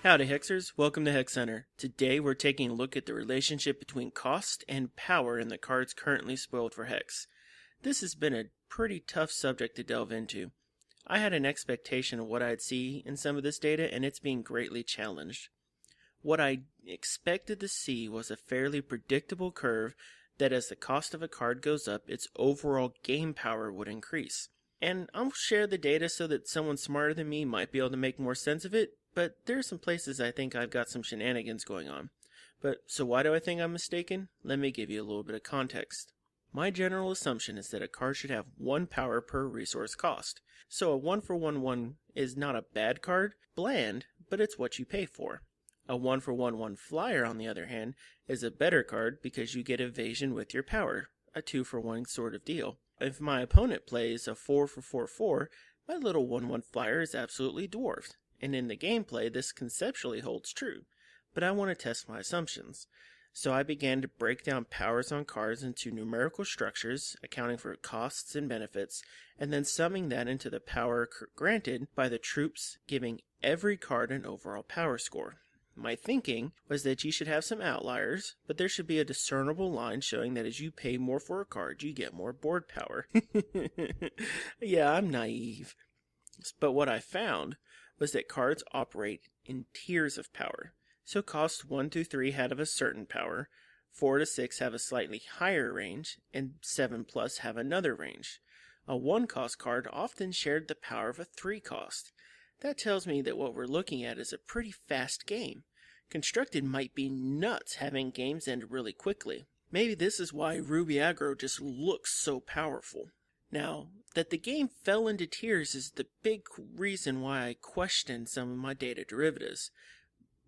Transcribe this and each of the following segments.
Howdy Hexers, welcome to Hex Center. Today we're taking a look at the relationship between cost and power in the cards currently spoiled for Hex. This has been a pretty tough subject to delve into. I had an expectation of what I'd see in some of this data, and it's being greatly challenged. What I expected to see was a fairly predictable curve that as the cost of a card goes up, its overall game power would increase. And I'll share the data so that someone smarter than me might be able to make more sense of it, but there are some places I think I've got some shenanigans going on. So why do I think I'm mistaken? Let me give you a little bit of context. My general assumption is that a card should have 1 power per resource cost. So a 1-for-1-1 is not a bad card, bland, but it's what you pay for. A 1-for-1-1 flyer, on the other hand, is a better card because you get evasion with your power, a 2-for-1 sort of deal. If my opponent plays a 4-for-4-4, my little 1-1 flyer is absolutely dwarfed. And in the gameplay, this conceptually holds true, but I want to test my assumptions. So I began to break down powers on cards into numerical structures, accounting for costs and benefits, and then summing that into the power granted by the troops, giving every card an overall power score. My thinking was that you should have some outliers, but there should be a discernible line showing that as you pay more for a card, you get more board power. Yeah, I'm naive. But what I found was that cards operate in tiers of power. So costs 1 through 3 have a certain power, 4 to 6 have a slightly higher range, and 7 plus have another range. A 1 cost card often shared the power of a 3 cost. That tells me that what we're looking at is a pretty fast game. Constructed might be nuts having games end really quickly. Maybe this is why Ruby Aggro just looks so powerful. Now, that the game fell into tiers is the big reason why I question some of my data derivatives.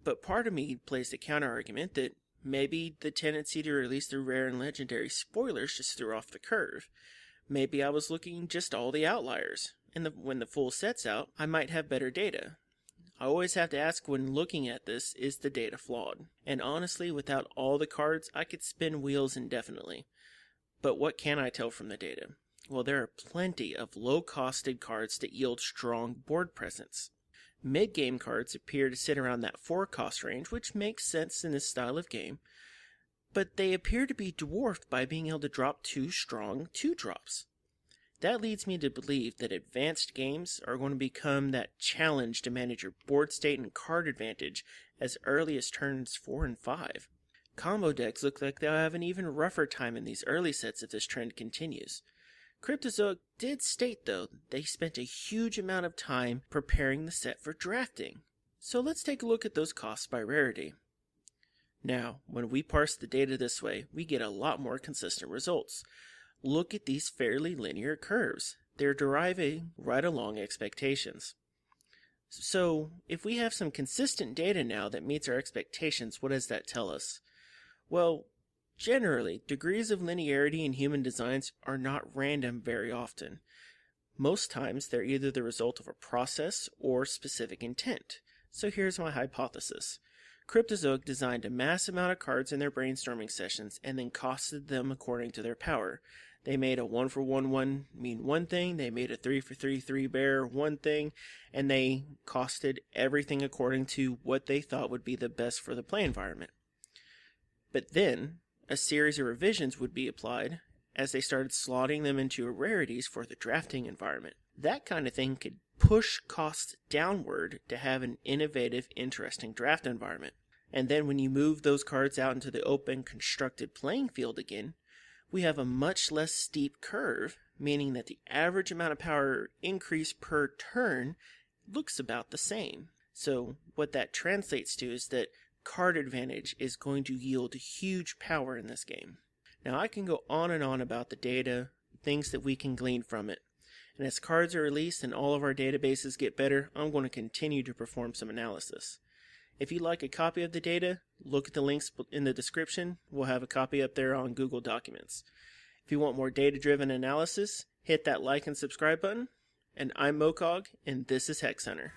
But part of me plays the counter-argument that maybe the tendency to release the rare and legendary spoilers just threw off the curve. Maybe I was looking just all the outliers, and when the full set's out, I might have better data. I always have to ask when looking at this, is the data flawed? And honestly, without all the cards, I could spin wheels indefinitely. But what can I tell from the data? Well, there are plenty of low-costed cards that yield strong board presence. Mid-game cards appear to sit around that 4 cost range, which makes sense in this style of game, but they appear to be dwarfed by being able to drop 2 strong 2-drops. That leads me to believe that advanced games are going to become that challenge to manage your board state and card advantage as early as turns 4 and 5. Combo decks look like they'll have an even rougher time in these early sets if this trend continues. Cryptozoic did state, though, they spent a huge amount of time preparing the set for drafting. So let's take a look at those costs by rarity. Now, when we parse the data this way, we get a lot more consistent results. Look at these fairly linear curves. They're deriving right along expectations. So, if we have some consistent data now that meets our expectations, what does that tell us? Well, generally, degrees of linearity in human designs are not random very often. Most times, they're either the result of a process or specific intent. So here's my hypothesis. Cryptozoic designed a mass amount of cards in their brainstorming sessions and then costed them according to their power. They made a 1-for-1-1 mean one thing, they made a 3-for-3 3-bear one thing, and they costed everything according to what they thought would be the best for the play environment. But then, a series of revisions would be applied as they started slotting them into rarities for the drafting environment. That kind of thing could push costs downward to have an innovative, interesting draft environment. And then when you move those cards out into the open, constructed playing field again, we have a much less steep curve, meaning that the average amount of power increase per turn looks about the same. So what that translates to is that card advantage is going to yield huge power in this game. Now I can go on and on about the data, things that we can glean from it. And as cards are released and all of our databases get better, I'm going to continue to perform some analysis. If you'd like a copy of the data, look at the links in the description. We'll have a copy up there on Google Documents. If you want more data-driven analysis, hit that like and subscribe button. And I'm Mokog, and this is Hex Center.